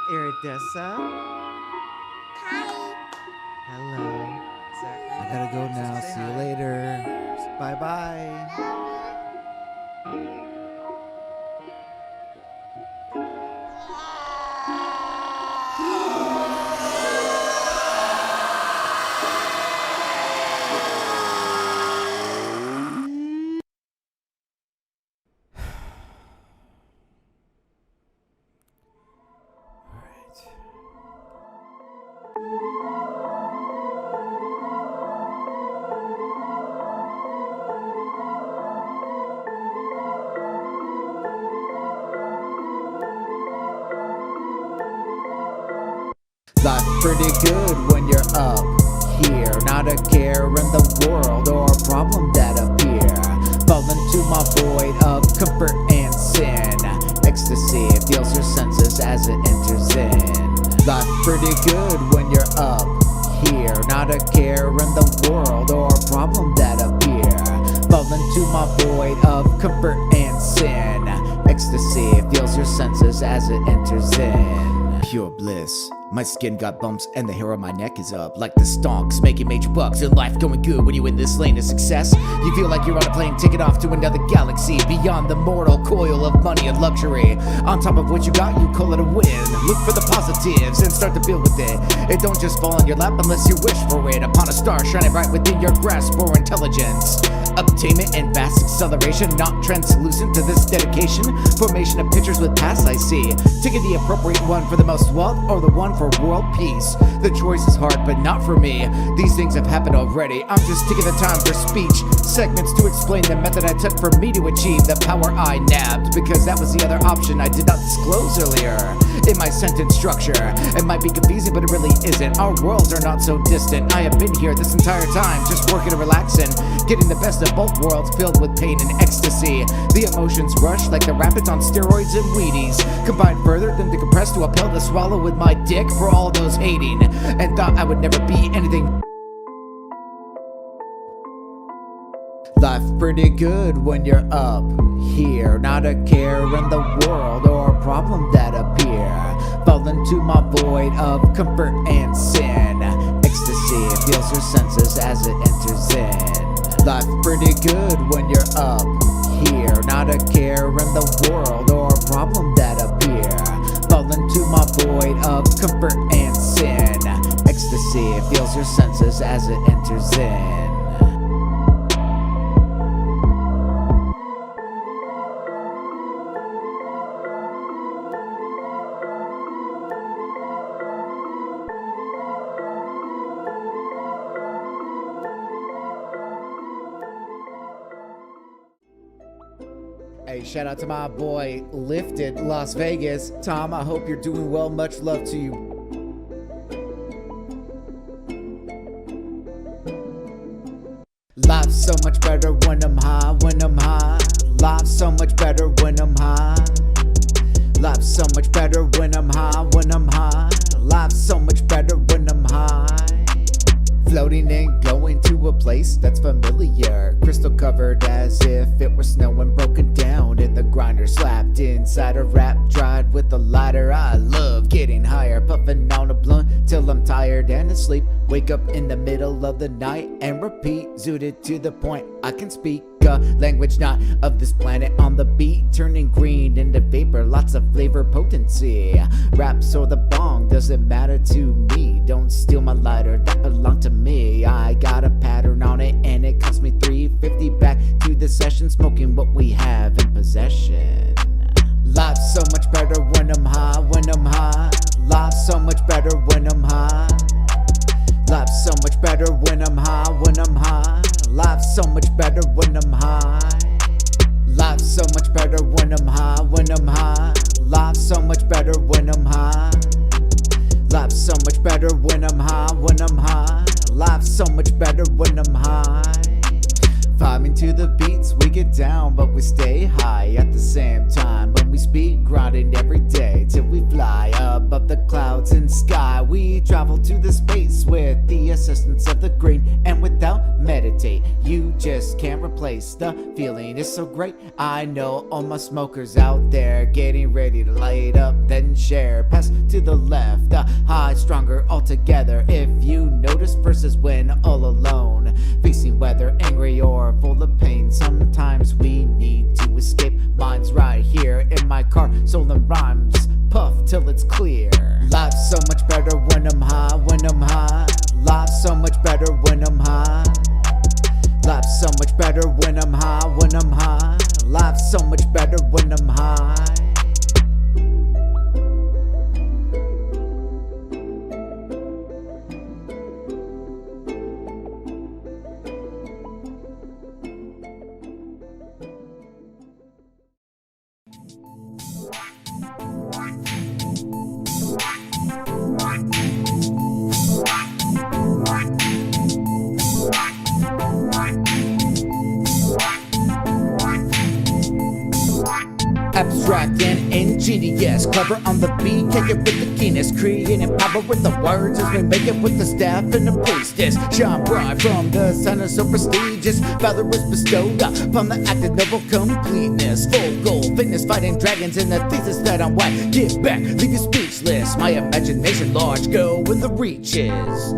Iridessa. Hi. Hello. I gotta go now. See you later. Bye bye. Life pretty good when you're up here. Not a care in the world or a problem that appear. Fall into my void of comfort and sin. Ecstasy feels your senses as it enters in. Life pretty good when you're up here. Not a care in the world or a problem that appear. Fall into my void of comfort and sin. Ecstasy feels your senses as it enters in. Pure bliss. My skin got bumps and the hair on my neck is up like the stonks, making major bucks and life going good when you in this lane of success. You feel like you're on a plane ticket off to another galaxy, beyond the mortal coil of money and luxury. On top of what you got, you call it a win. Look for the positives and start to build with it. It don't just fall on your lap unless you wish for it. Upon a star shining right within your grasp for intelligence. Obtainment and vast acceleration, not translucent to this dedication. Formation of pictures with past I see. Taking the appropriate one for the most wealth or the one for world peace. The choice is hard, but not for me. These things have happened already. I'm just taking the time for speech segments to explain the method I took for me to achieve the power I nabbed, because that was the other option I did not disclose earlier in my sentence structure. It might be confusing, but it really isn't. Our worlds are not so distant. I have been here this entire time, just working and relaxing, getting the best of both worlds filled with pain and ecstasy. The emotions rush like the rapids on steroids and Wheaties, combined further than to compress to a pill to swallow with my dick for all those hating, and thought I would never be anything. Life pretty good when you're up here. Not a care in the world or a problem that appear. Fall into my void of comfort and sin. Ecstasy feels your senses as it enters in. Life pretty good when you're up here. Not a care in the world or a problem that appear. Fall into my void of comfort and sin. Ecstasy feels your senses as it enters in. Hey, shout out to my boy Lifted Las Vegas. Tom, I hope you're doing well. Much love to you. Life's so much better when I'm high, when I'm high. Life's so much better when I'm high. Life's so much better when I'm high, when I'm high. Life's so much better when I'm high. Floating and going to a place that's familiar, crystal covered as if it were snow and broken down in the grinder, slapped inside a wrap, dried with a lighter. I love getting higher, puffing on a blunt till I'm tired and asleep. Wake up in the middle of the night and repeat, zooted to the point I can speak a language not of this planet. On the beat, turning green into vapor, lots of flavor potency. Raps or the bong, doesn't matter to me. Don't steal my lighter, that belonged to me. I got a pattern on it and it cost me $3.50. Back to the session, smoking what we have in possession. Life's so much better when I'm high, when I'm high. Life's so much better when I'm high. Life's so much better when I'm high, when I'm high. Life's so much better when I'm high. Life's so much better when I'm high, when I'm high. Life's so much better when I'm high. Life's so much better when I'm high, when I'm high. Life's so much better when I'm high. Vibing to the beats, we get down, but we stay high at the same time. When we speed, grinding every day till we fly above the clouds and sky. We travel to the space with the assistance of the green, and without meditate, you just can't replace the feeling. It's so great. I know all my smokers out there getting ready to light up, then share. Pass to the left, the high, stronger altogether. If you notice verses when all alone, facing whether angry or full of pain. Sometimes we need to escape. Mine's right here in my car, soul and rhymes puff till it's clear. Life's so much better when I'm high, when I'm high. Life's so much better when I'm high. Life's so much better when I'm high, when I'm high. Life's so much better when I'm high. Abstract and ingenious, clever on the beat, kick it with the keenness, creating power with the words as we make it with the staff and the priestess. Shine bright from the center, so prestigious, valor is bestowed upon the act of noble completeness. Full goal, fitness, fighting dragons, and the thesis that I'm whack. Get back, leave you speechless. My imagination large, go with the reaches.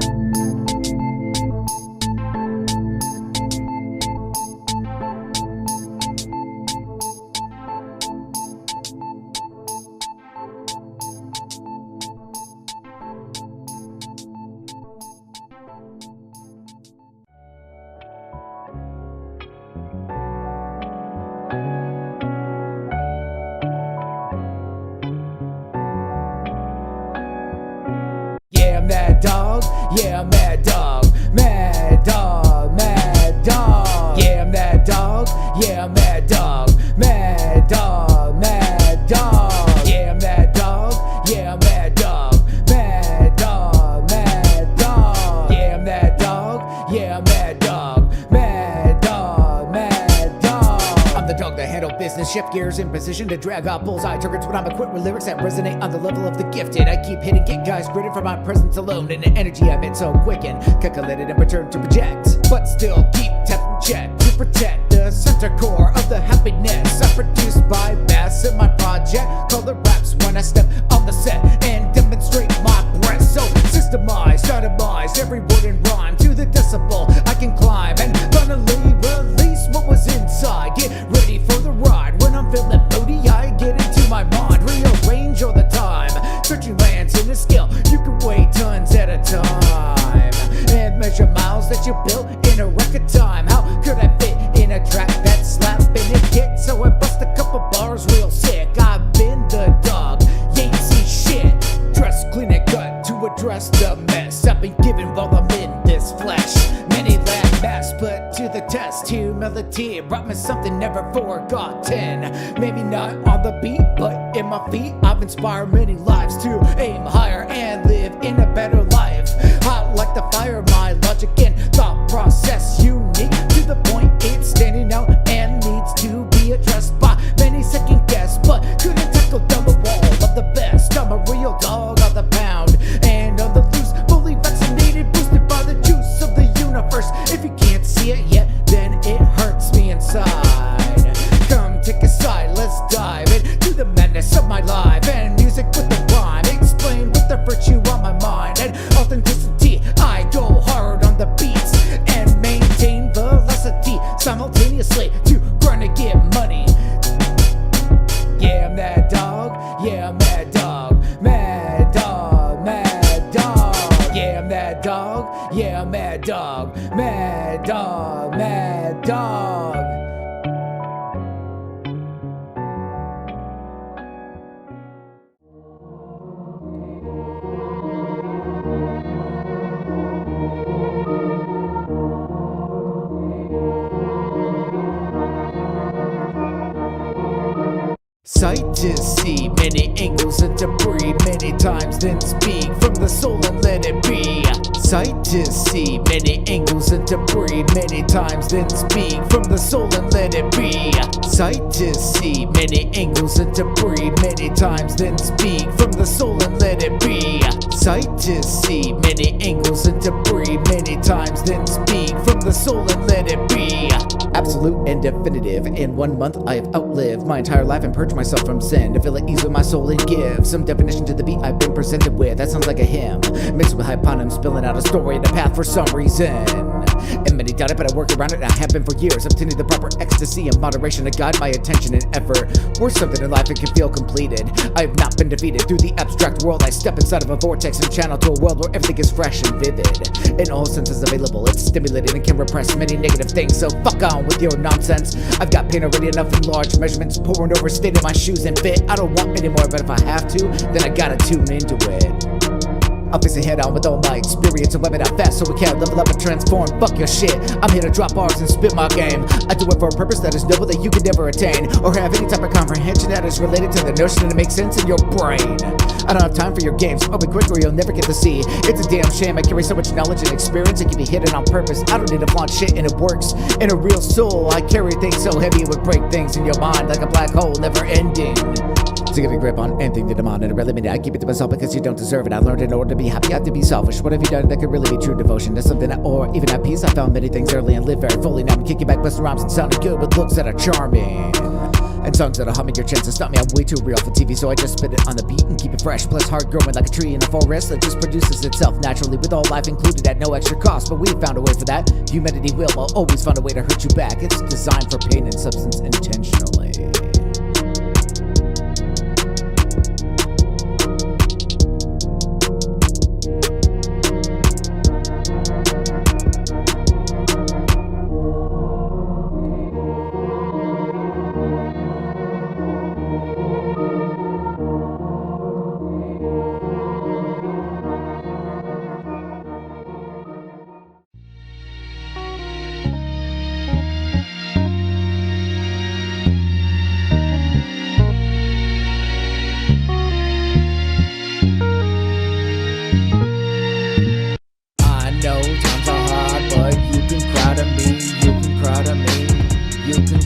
Yeah, I'm that dog. Yeah, I'm that dog. Mad dog, mad dog. Yeah, I'm that dog. Yeah, I'm that dog. Mad dog, mad dog. Yeah, I'm that dog. Yeah, I'm that dog. Mad dog, mad dog. Yeah, I'm that dog. Yeah, I'm that dog. Mad dog, mad dog. I'm the dog that handle business, shift gears in position to drag out bullseye targets when I'm equipped with lyrics that resonate on the level of the gifted. I keep hitting, get guys gritted for my presence alone, and the energy I emit so quicken, calculated and return to project, but still keep tapping check to protect the center core of the happiness I produce by mass in my project. Call the raps when I step on the set and demonstrate my breath. So systemized, itemized, every word and rhyme to the decibel I can climb, and finally release what was inside. Get ready for the ride. When I'm feeling moody, I get into my mind, rearrange all the time, searching lands in the scale. You can weigh tons at a time and measure miles that you built in a record time. How could I fit in a track that's slapping and kick? So I bust a couple bars real sick. I've been the dog, you ain't see shit. Dress clean and cut to address the mess I've been given while I'm in this flesh. Many land mass put to the test. Humility brought me something never forgotten. Maybe not on the beat, but in my feet I've inspired many lives to aim higher and live in a better life. Hot like the fire, my logic and thought process unique to the point it's standing out and needs to be addressed by many second guess, but couldn't tackle down the wall of the best. I'm a real dog on the pound and on the loose, fully vaccinated, boosted by the juice of the universe. If you can't see it yet, then it hurts me inside. Come take a side, let's dive into the madness of my life, and music with the rhyme, explain with the virtue on my mind and authenticity. I go hard on the beats and maintain velocity simultaneously to grind to get money. Yeah, I'm that dog. Yeah, I'm that dog. Mad dog, mad dog. Yeah, I'm that dog. Yeah, I'm mad dog. Mad dog, mad dog. Sight to see many angles and debris, many times then speak from the soul and let it be. Sight to see many angles and debris, many times then speak from the soul and let it be. Sight to see many angles and debris, many times then speak from the soul and let it be. Sight to see many angles and debris, many times then speak from the soul and let it be. Absolute and definitive. In 1 month I have outlived my entire life and purged myself from sin to feel at ease with my soul and give some definition to the beat I've been presented with. That sounds like a hymn mixed with hyponym, spilling out a story and a path for some reason. And many doubt it, but I work around it and I have been for years, obtaining the proper ecstasy and moderation to guide my attention and effort. Worth something in life and can feel completed. I have not been defeated. Through the abstract world I step inside of a vortex and channel to a world where everything is fresh and vivid. In all senses available, it's stimulating and can repress many negative things, so fuck on with your nonsense. I've got pain already enough in large measurements, pouring over, staying in my shoes and fit. I don't want any more, but if I have to, then I gotta tune into it. I'll face it head on with all my experience and weapon out fast so we can level up and transform. Fuck your shit, I'm here to drop bars and spit my game. I do it for a purpose that is noble that you can never attain, or have any type of comprehension that is related to the notion that makes sense in your brain. I don't have time for your games, I'll be quick or you'll never get to see. It's a damn shame I carry so much knowledge and experience it can be hidden on purpose. I don't need to flaunt shit and it works. In a real soul, I carry things so heavy it would break things in your mind like a black hole never ending. To get a grip on anything to demand, and I really mean it. I keep it to myself because you don't deserve it. I learned in order to be happy, I have to be selfish. What have you done that could really be true devotion? That's something that, or even at peace. I found many things early and live very fully. Now I'm kicking back, busting rhymes and sounding good with looks that are charming. And songs that'll help me your chances stop me. I'm way too real for TV, so I just spit it on the beat and keep it fresh. Plus hard growing like a tree in the forest that just produces itself naturally with all life included at no extra cost. But we found a way for that. Humanity will always find a way to hurt you back. It's designed for pain and substance intentionally.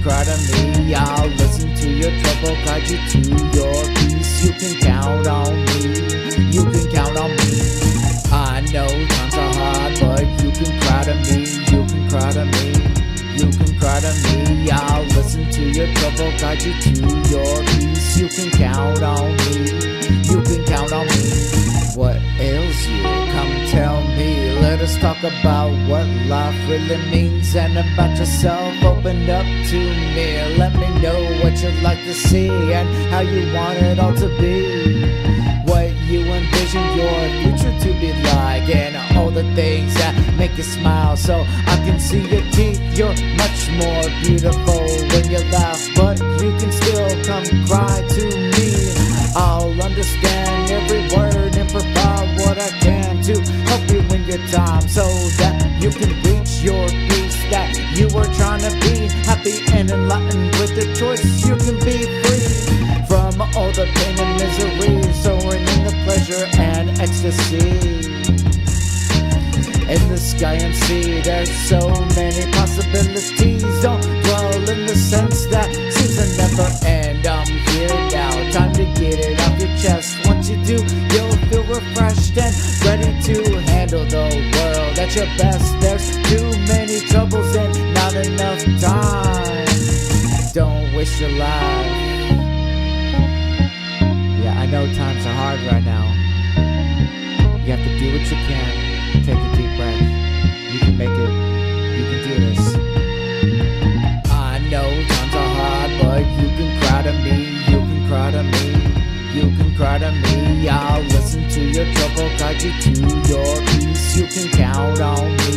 Cry to me, I'll listen to your trouble, guide you to your peace. You can count on me, you can count on me. I know times are hard, but you can cry to me, you can cry to me, you can cry to me. I'll listen to your trouble, guide you to your peace. You can count on me, you can count on me. What ails you? Come tell me. Let us talk about what life really means and about yourself. Open up to me. Let me know what you'd like to see and how you want it all to be. What you envision your future to be like, and all the things that make you smile so I can see your teeth. You're much more beautiful when you laugh, but you can still come cry to me. I'll understand every word and provide what I can to help you in your time so that you can reach your peace that you were trying to be happy and enlightened. With the choice you can be free from all the pain and misery, soaring in the pleasure and ecstasy. In the sky and sea, there's so many possibilities. Don't dwell in the sense that seems to never end. I'm here now, time to get it off your chest. Once you do, you'll feel refreshed and ready to handle the world at your best. There's too many troubles and not enough time. Don't waste your life. Yeah, I know times are hard right now. You have to do what you can. Take a deep breath. You can make it. You can do this. I know times are hard, but you can cry to me. You can cry to me. You can cry to me. I'll listen to your trouble, guide you to your peace. You can count on me.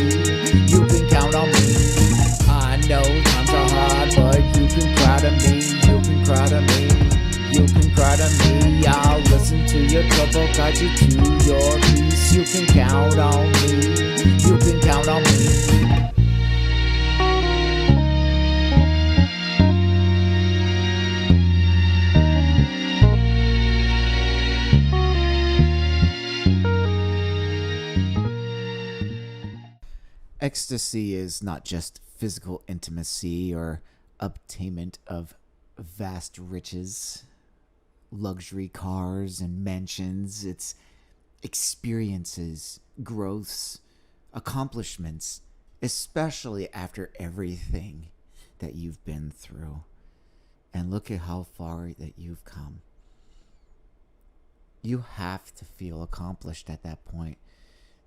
You can count on me. I know times are hard, but you can cry to me. You can cry to me. You can cry to me. I'll listen to your trouble, guide you to your peace. You can count on me. You can count on me. Ecstasy is not just physical intimacy or obtainment of vast riches, luxury cars and mansions. It's experiences, growths, accomplishments, especially after everything that you've been through. And look at how far that you've come. You have to feel accomplished at that point.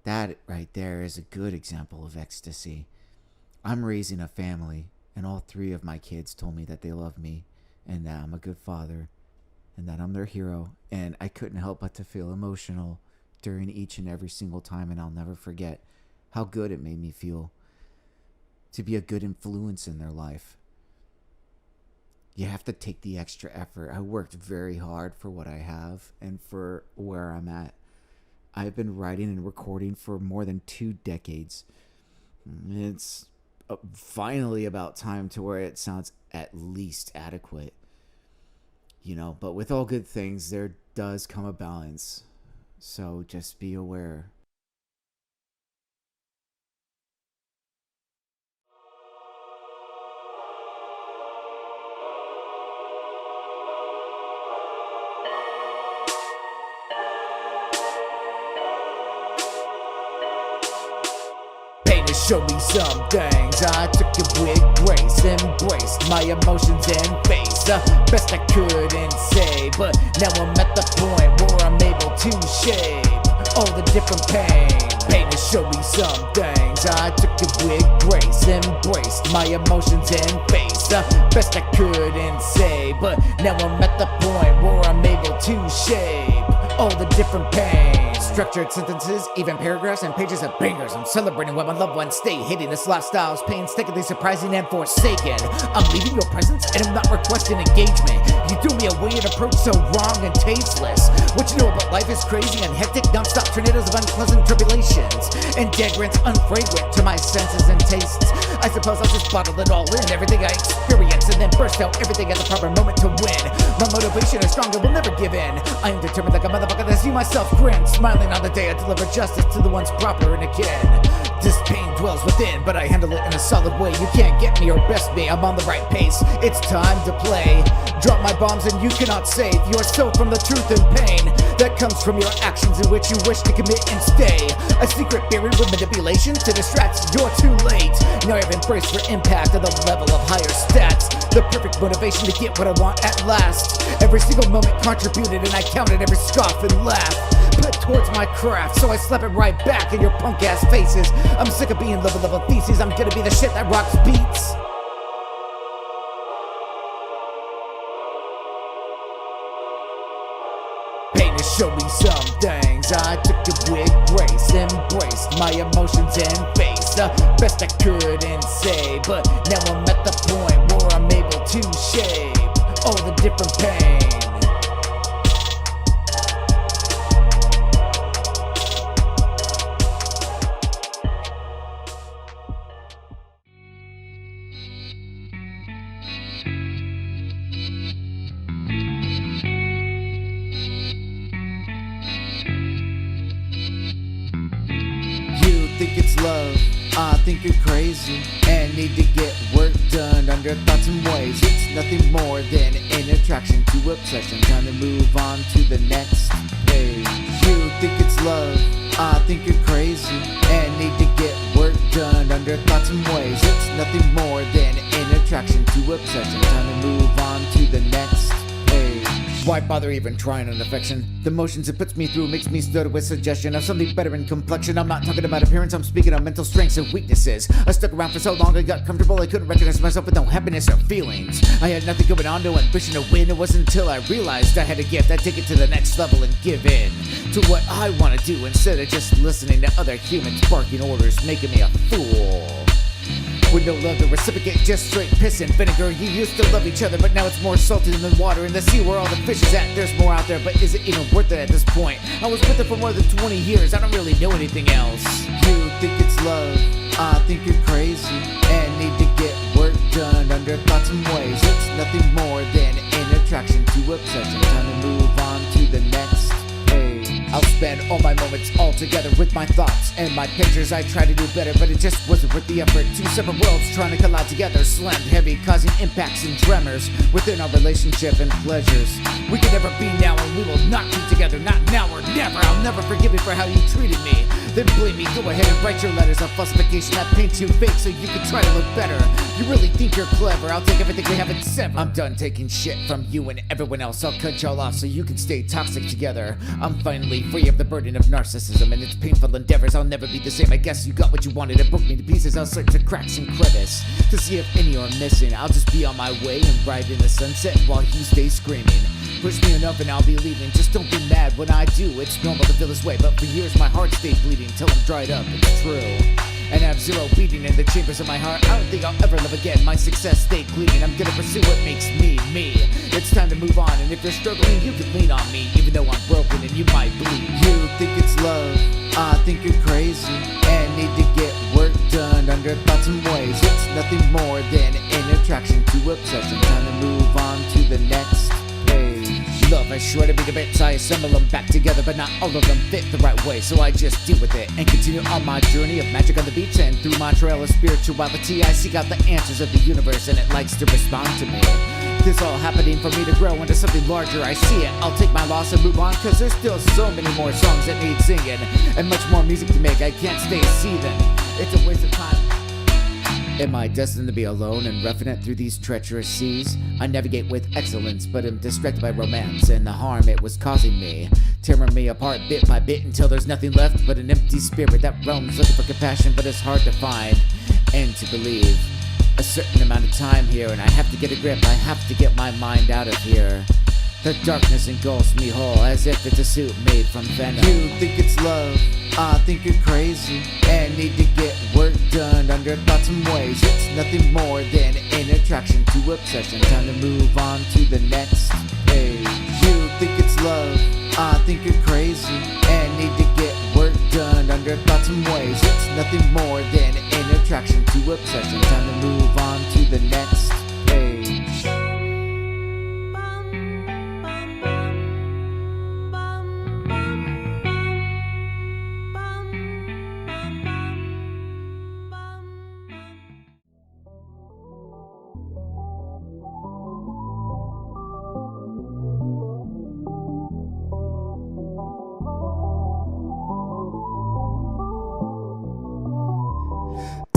That right there is a good example of ecstasy. I'm raising a family, and all 3 of my kids told me that they love me, and that I'm a good father, and that I'm their hero, and I couldn't help but to feel emotional during each and every single time, and I'll never forget how good it made me feel to be a good influence in their life. You have to take the extra effort. I worked very hard for what I have and for where I'm at. I've been writing and recording for more than 2 decades. It's finally about time to where it sounds at least adequate. But with all good things, there does come a balance. So just be aware. Show me some things. I took it with grace, embraced my emotions and face the best I couldn't say, but now I'm at the point where I'm able to shape all the different pain. Pain to show me some things. I took it with grace, embraced my emotions and face the best I couldn't say, but now I'm at the point where I'm able to shape all the different pain. Structured sentences, even paragraphs and pages of bangers. I'm celebrating when my loved ones stay hidden. This lifestyle's painstakingly surprising and forsaken. I'm leaving your presence and I'm not requesting engagement. You threw me away and approach so wrong and tasteless. What you know about life is crazy and hectic, non-stop tornadoes of unpleasant tribulations and dead rents unfragrant to my senses and tastes. I suppose I'll just bottle it all in, everything I experience, and then burst out everything at the proper moment to win. My motivation is strong and will never give in. I am determined like a motherfucker to see myself grin, smiling on the day I deliver justice to the ones proper and akin. This pain dwells within, but I handle it in a solid way. You can't get me or best me, I'm on the right pace. It's time to play. Drop my bombs and you cannot save yourself from the truth and pain that comes from your actions in which you wish to commit and stay. A secret buried with manipulation to distract, you're too late. Now I've embraced for impact at the level of higher stats. The perfect motivation to get what I want at last. Every single moment contributed and I counted every scoff and laugh. Put towards my craft, so I slap it right back in your punk ass faces. I'm sick of being level theses, I'm gonna be the shit that rocks beats. Pain to show me some things. I took it with grace, embraced my emotions and face the best I couldn't say, but now I'm at the point where I'm able to shape all the different pain. Think it's love, I think you're crazy and need to get work done under thoughts and ways. It's nothing more than an attraction to obsession. Time to move on to the next page. You think it's love, I think you're crazy and need to get work done under thoughts and ways. It's nothing more than an attraction to obsession. Time to move on to the next page. Why bother even trying an affection? The motions it puts me through makes me stutter with suggestion of something better in complexion. I'm not talking about appearance, I'm speaking of mental strengths and weaknesses. I stuck around for so long I got comfortable I couldn't recognize myself with no happiness or feelings. I had nothing going on, no ambition to win. It wasn't until I realized I had a gift I'd take it to the next level and give in to what I want to do instead of just listening to other humans barking orders making me a fool. With no love to reciprocate, just straight piss and vinegar. You used to love each other, but now it's more salty than water in the sea where all the fish is at. There's more out there, but is it even worth it at this point? I was with her for more than 20 years, I don't really know anything else. You think it's love, I think you're crazy and need to get work done under thoughts and ways. It's nothing more than an attraction to obsession. Time to move on to the next page. I'll spend spend all my moments all together with my thoughts and my pictures. I try to do better, but it just wasn't worth the effort. Two separate worlds trying to collide together, slammed heavy, causing impacts and tremors within our relationship and pleasures. We can never be now, and we will not be together, not now or never. I'll never forgive you for how you treated me. Then blame me, go ahead and write your letters of falsification that paints you fake so you can try to look better. You really think you're clever, I'll take everything we have and sever. I'm done taking shit from you and everyone else. I'll cut y'all off so you can stay toxic together. I'm finally free of the burden of narcissism and its painful endeavors. I'll never be the same, I guess you got what you wanted. It broke me to pieces, I'll search the cracks and crevice to see if any are missing. I'll just be on my way and ride in the sunset while you stay screaming. Push me enough and I'll be leaving. Just don't be mad when I do. It's normal to feel this way, but for years my heart stayed bleeding till I'm dried up. It's true. And I have zero beating in the chambers of my heart. I don't think I'll ever love again. My success stayed gleaming. I'm gonna pursue what makes me, me. It's time to move on, and if you're struggling, you can lean on me, even though I'm broken and you might bleed. You think it's love, I think you're crazy, And need to get work done under thoughts and ways. it's nothing more than an attraction to obsession. Time to move on to the next page. Love is sure to be the bits. I assemble them back together, but not all of them fit the right way. So I just deal with it and continue on my journey of magic on the beats. And through my trail of spirituality, I seek out the answers of the universe, and it likes to respond to me. This all happening for me to grow into something larger. I see it, I'll take my loss and move on, cause there's still so many more songs that need singing and much more music to make. I can't stay seething, it's a waste of time. Am I destined to be alone and roughing it through these treacherous seas? I navigate with excellence, but am distracted by romance and the harm it was causing me, tearing me apart bit by bit until there's nothing left but an empty spirit that roams looking for compassion, but it's hard to find and to believe. A certain amount of time here, and I have to get a grip. I have to get my mind out of here. The darkness engulfs me whole as if it's a suit made from venom. You think it's love, I think you're crazy, And need to get work done under thoughts and ways. it's nothing more than an attraction to obsession. Time to move on to the next page. You think it's love, I think you're crazy, And need to get work done under thoughts and ways. it's nothing more than an attraction to obsession. Time to move on to the next page.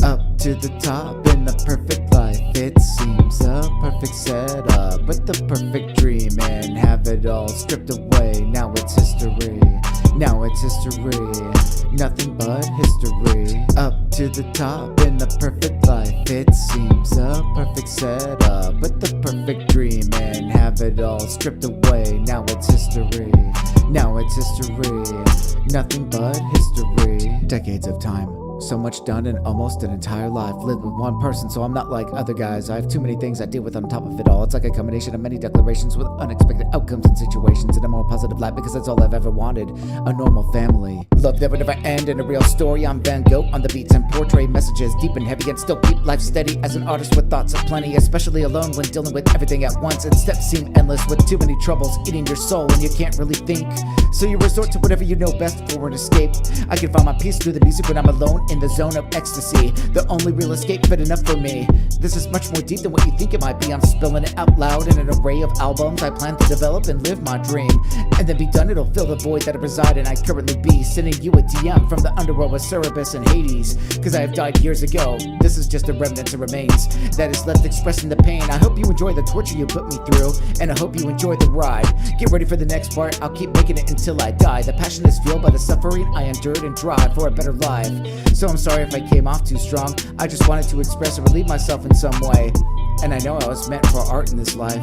Up to the top in the perfect life, it seems a perfect setup, with the perfect dream and have it all stripped away. Now it's history, now it's history, nothing but history. Up to the top in the perfect life, it seems a perfect setup, with the perfect dream and have it all stripped away. Now it's history, now it's history, nothing but history. Decades of time, so much done in almost an entire life. Lived with one person, so I'm not like other guys. I have too many things I deal with on top of it all. It's like a combination of many declarations with unexpected outcomes and situations in a more positive light, because that's all I've ever wanted. A normal family. Love that would never end in a real story. I'm Van Gogh on the beats and portray messages deep and heavy and still keep life steady as an artist with thoughts of plenty, especially alone when dealing with everything at once, and steps seem endless with too many troubles eating your soul and you can't really think. So you resort to whatever you know best for an escape. I can find my peace through the music when I'm alone in the zone of ecstasy, the only real escape fit enough for me. This is much more deep than what you think it might be. I'm spilling it out loud in an array of albums I plan to develop and live my dream, and then be done. It'll fill the void that I reside in. I currently be sending you a DM from the underworld with Cerberus and Hades, cause I have died years ago. This is just a remnant of remains that is left expressing the pain. I hope you enjoy the torture you put me through, and I hope you enjoy the ride. Get ready for the next part, I'll keep making it until I die. The passion is fueled by the suffering I endured and drive for a better life. So I'm sorry if I came off too strong. I just wanted to express or relieve myself in some way, and I know I was meant for art in this life.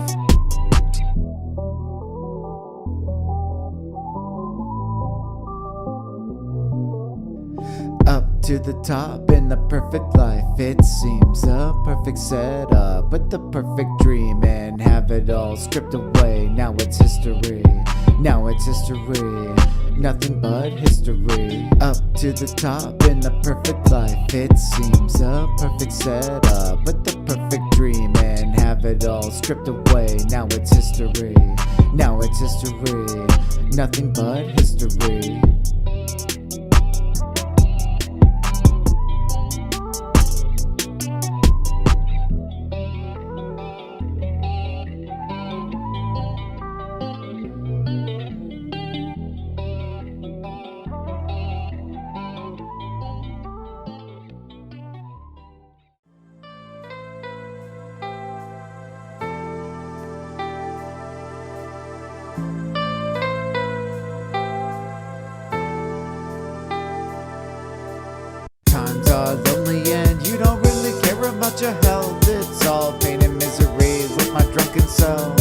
Up to the top in the perfect life, it seems a perfect setup, with the perfect dream and have it all stripped away. Now it's history, now it's history, nothing but history. Up to the top in the perfect life, it seems a perfect setup, with the perfect dream and have it all stripped away. Now it's history, Now it's history, nothing but history. Times are lonely and you don't really care about your health. It's all pain and misery with my drunken self.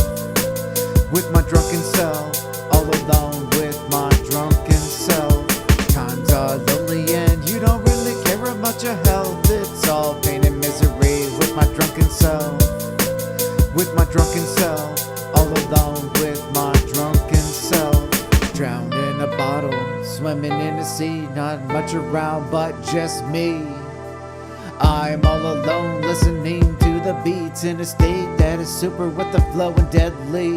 With my drunken self, all alone with my drunken self. Times are lonely and you don't really care about your health. It's all pain and misery with my drunken self. With my drunken self, all alone with my drunken self. Drowned in a bottle, swimming in the sea, not much around but just me. I'm all alone listening to the beats in a state that is super with the flow and deadly.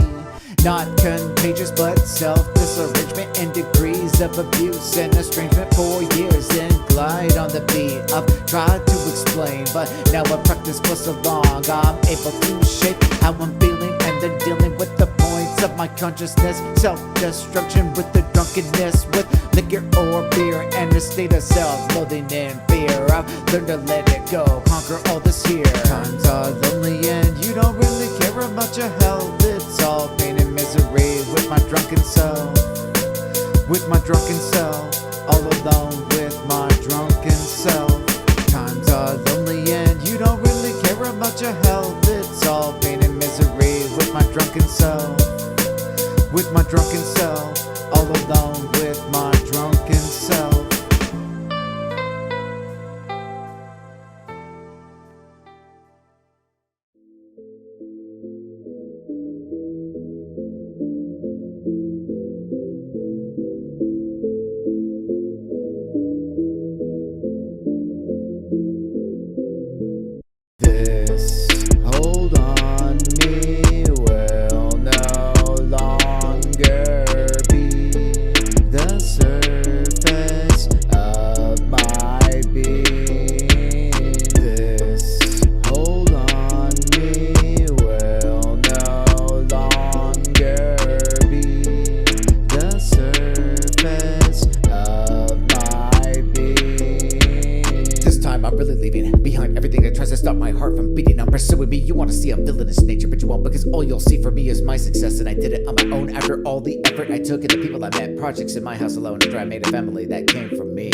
Not contagious but self-disarrangement and degrees of abuse and estrangement for years. Then glide on the beat. I've tried to explain but now I practice for so long I'm able to shape how I'm feeling and then dealing with the points of my consciousness. Self-destruction with the drunkenness with liquor or beer and a state of self-loathing and fear. I've learned to let it go, conquer all this here. Times are lonely and you don't really care about your health. It's all pain and misery with my drunken self. With my drunken self, all alone with my drunken self. Times are lonely and you don't really care about your health. It's all pain and misery with my drunken self. With my drunken self, all alone with my drunken self. This hold on me will no longer be the surface of my being. This hold on me will no longer be the surface of my being. This time I'm really leaving behind everything that tries to stop my heart from beating. I'm pursuing me. You want to see a villainous nature, but you won't, because all you'll see for me is my success. And I did it on my own after all the effort I took and the people I met. Projects in my house alone after I made a family that came from me.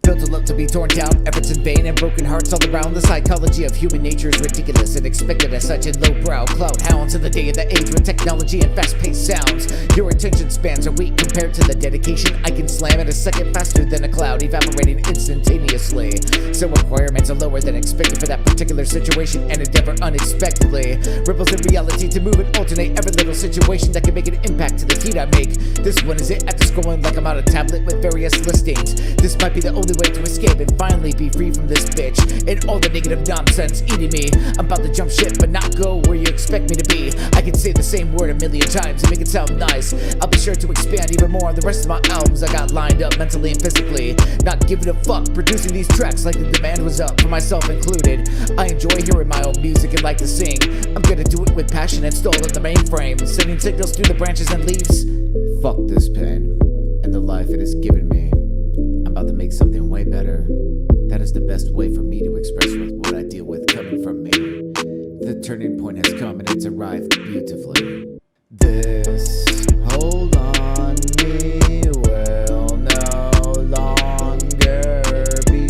Built a love to be torn down, efforts in vain and broken hearts all around. The psychology of human nature is ridiculous and expected as such in lowbrow cloud hounds in the day of the age with technology and fast-paced sounds. Your attention spans are weak compared to the dedication I can slam in a second faster than a cloud, evaporating instantaneously. So requirements are lower than expected for that particular situation and endeavor unexpectedly. Ripples in reality to move and alternate every little situation that can make an impact to the feed I make. This one is it after scrolling like I'm on a tablet with various listings. This might be the only way to escape and finally be free from this bitch and all the negative nonsense eating me. I'm about to jump ship but not go where you expect me to be. I can say the same word a million times and make it sound nice. I'll be sure to expand even more on the rest of my albums I got lined up mentally and physically. Not giving a fuck, producing these tracks like the demand was up, for myself included. I enjoy hearing my own music and like to sing. I'm gonna do it with passion installed in the mainframe, sending signals through the branches and leaves. Fuck this pain and the life it has given me. I'm about to make something way better. That is the best way for me to express with what I deal with coming from me. The turning point has come and it's arrived beautifully. This hold on me will no longer be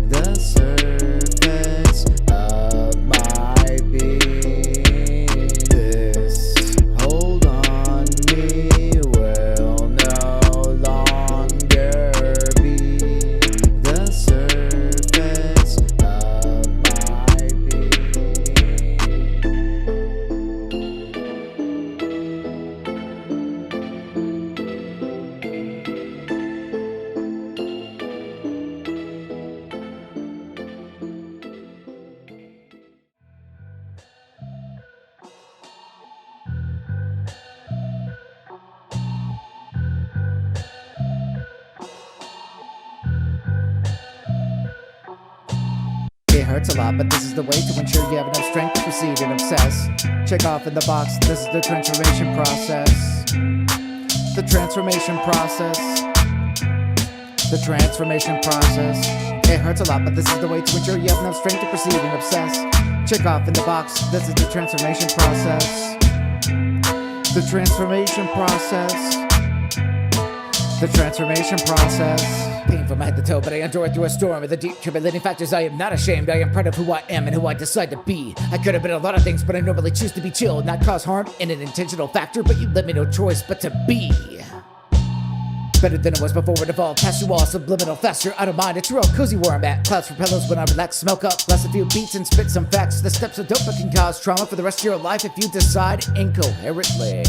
the surface of my being. This hold on me will no longer be the surface of my being. hurts a lot, but this is the way to ensure you have enough strength to proceed and obsess. Check off in the box, this is the transformation process. The transformation process. The transformation process. It hurts a lot, but this is the way to ensure you have enough strength to proceed and obsess. Check off in the box, this is the transformation process. The transformation process. The transformation process. Pain from head to toe, but I endure through a storm of the deep tribulating factors. I am not ashamed, I am proud of who I am and who I decide to be. I could have been a lot of things, but I normally choose to be chill, not cause harm in an intentional factor, but you let me no choice but to be better than it was before it evolved. Past you all, subliminal, faster, out of mind. It's real cozy where I'm at. Clouds for pillows when I relax, smoke up, blast a few beats and spit some facts. The steps of dope can cause trauma for the rest of your life if you decide incoherently.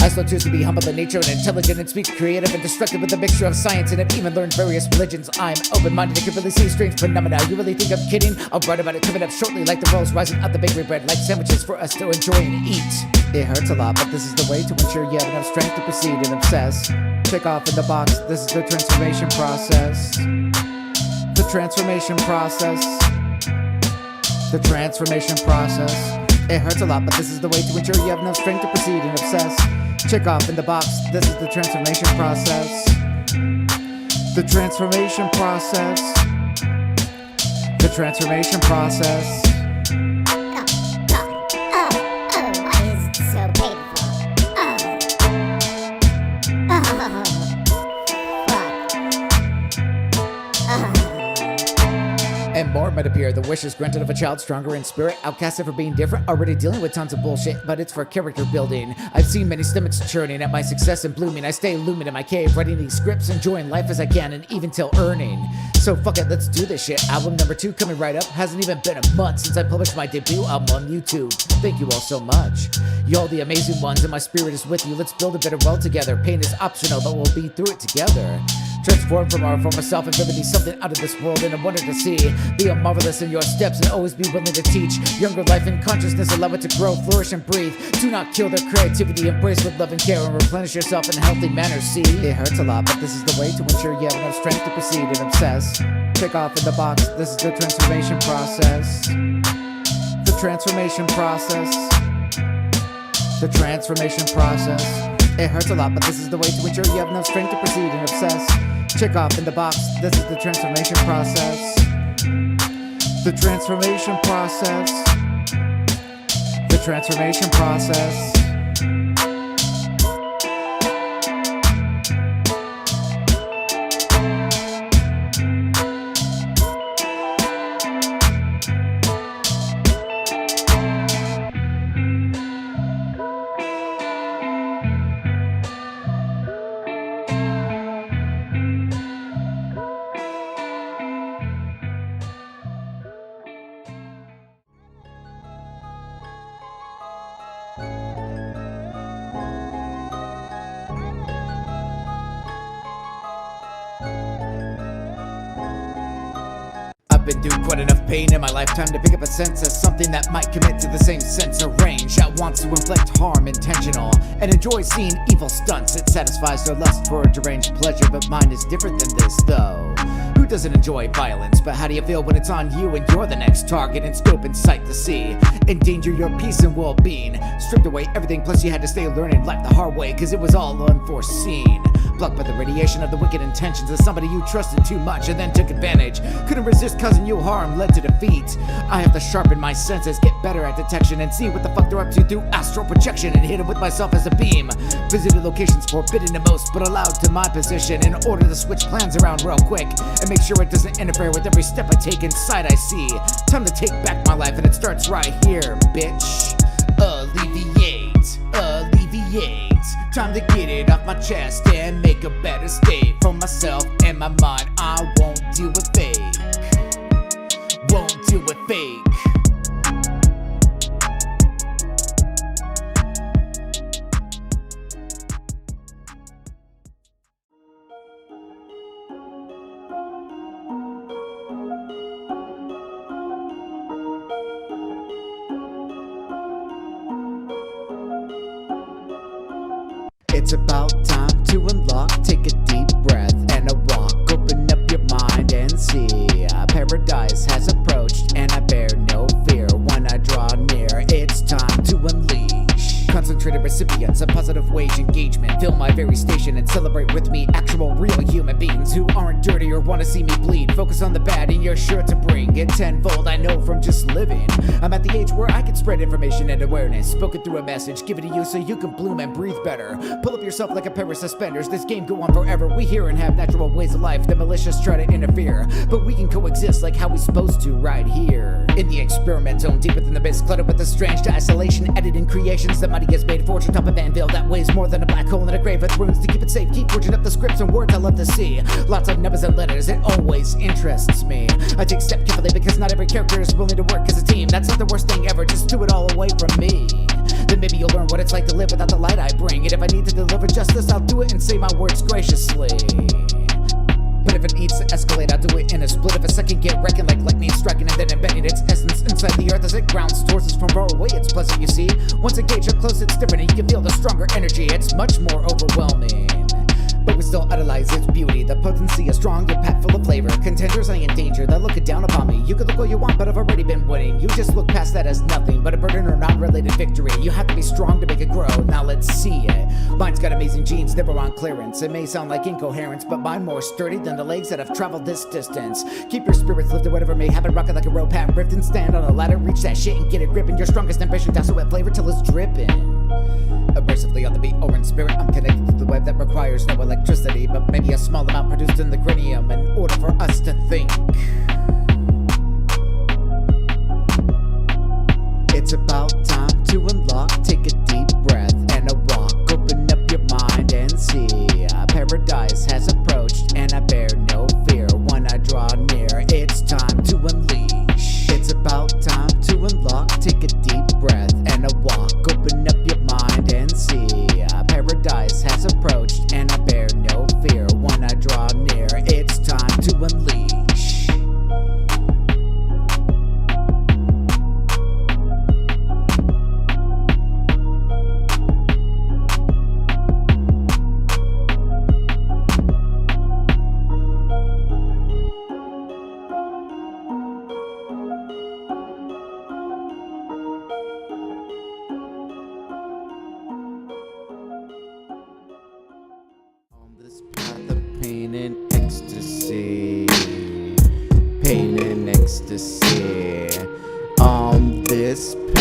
I still choose to be humble in nature and intelligent and speak creative and destructive with a mixture of science and have even learned various religions. I'm open-minded and can really see strange phenomena. You really think I'm kidding? I'll write about it coming up shortly, like the rolls rising out the bakery bread, like sandwiches for us to enjoy and eat. It hurts a lot, but this is the way to ensure you have enough strength to proceed and obsess. Check off in the box, this is the transformation process. The transformation process. The transformation process. It hurts a lot, but this is the way to ensure you have enough strength to proceed and obsess. Check off in the box, this is the transformation process. The transformation process. The transformation process. Why is it so painful? And more might appear. The wishes granted of a child stronger in spirit, outcasted for being different, already dealing with tons of bullshit, but it's for character building. I've seen many stomachs churning at my success and blooming. I stay illumined in my cave, writing these scripts, enjoying life as I can, and even till earning. So fuck it, let's do this shit. Album number 2 coming right up. Hasn't even been a month since I published my debut album on YouTube. Thank you all so much. Y'all the amazing ones, and my spirit is with you. Let's build a better world together. Pain is optional, but we'll be through it together. Transform from our former self and really be something out of this world, and I wonder to see. Be a marvelous in your steps and always be willing to teach. Younger life and consciousness, allow it to grow, flourish and breathe. Do not kill their creativity, embrace with love and care, and replenish yourself in healthy manners. See, it hurts a lot, but this is the way to ensure you have enough strength to proceed and obsess. Check off in the box, this is the transformation process. The transformation process. The transformation process. It hurts a lot, but this is the way to ensure you have enough strength to proceed and obsess. Check off in the box, this is the transformation process. The transformation process. The transformation process. I've been through quite enough pain in my lifetime to pick up a sense of something that might commit to the same sense of range that wants to inflict harm intentional and enjoy seeing evil stunts. It satisfies their lust for a deranged pleasure, but mine is different than this though. Who doesn't enjoy violence? But how do you feel when it's on you and you're the next target in scope and sight to see? Endanger your peace and well-being, stripped away everything, plus you had to stay learning life the hard way cause it was all unforeseen. Blocked by the radiation of the wicked intentions of somebody you trusted too much and then took advantage. Couldn't resist causing you harm, led to defeat. I have to sharpen my senses, get better at detection, and see what the fuck they're up to through astral projection, and hit it with myself as a beam. Visited locations forbidden the most, but allowed to my position in order to switch plans around real quick and make sure it doesn't interfere with every step I take inside I see. Time to take back my life, and it starts right here, bitch. Alleviate, alleviate. Time to get it off my chest and make a better state for myself and my mind. I won't deal with fake. Won't deal with fake. It's about time to unlock, take a deep breath and a walk. Open up your mind and see. Paradise has approached, and I bear no fear. When I draw near, it's time to unleash concentrated recipients of positive wage engagement. Fill my very station and celebrate with me actual real human beings who aren't dirty or want to see me bleed. Focus on the bad and you're sure to bring it tenfold. I know from just living. I'm at the age where I can spread information and awareness, spoken through a message, give it to you so you can bloom and breathe better. Pull up yourself like a pair of suspenders. This game go on forever. We here and have natural ways of life. The malicious try to interfere, but we can coexist like how we supposed to right here in the experiment zone, deep within the abyss, cluttered with the strange to isolation, editing creations that mighty has made. Forged atop of anvil that weighs more than a black hole in a grave with runes to keep it safe. Keep forging up the scripts and words I love to see. Lots of numbers and letters, it always interests me. I take step carefully because not every character is willing to work as a team. That's not the worst thing ever, just do it all away from me. Then maybe you'll learn what it's like to live without the light I bring. And if I need to deliver justice, I'll do it and say my words graciously. But if it needs to escalate, I'll do it in a split of a second. Get reckoned like lightning striking and then embedding its essence inside the earth as it grounds towards us from far away. It's pleasant, you see. Once engaged up close, it's different and you can feel the stronger energy. It's much more overwhelming, but we still idolize its beauty. The potency is strong, yet packed full of flavor. Contenders I in danger, they're looking down upon me. You can look all you want, but I've already been winning. You just look past that as nothing but a burden or non-related victory. You have to be strong to make it grow, now let's see it. Mine's got amazing genes, never on clearance. It may sound like incoherence, but mine more sturdy than the legs that have traveled this distance. Keep your spirits lifted, whatever may happen. Rock it like a rope, hat ripped and stand on a ladder. Reach that shit and get it gripping. Your strongest ambition, douse it with flavor till it's dripping. Abrasively on the beat or in spirit, I'm connected to the web that requires no electricity, but maybe a small amount produced in the cranium in order for us to think. It's about time to unlock, take a deep breath and a walk. Open up your mind and see. Paradise has approached, and I bear no fear. When I draw near, it's time to unleash. It's about time to unlock, take a deep breath and a walk. Open up your mind and see. Paradise has approached, and I bear no fear. When I draw near, it's time to unleash. This path of pain and ecstasy, pain and ecstasy. On this path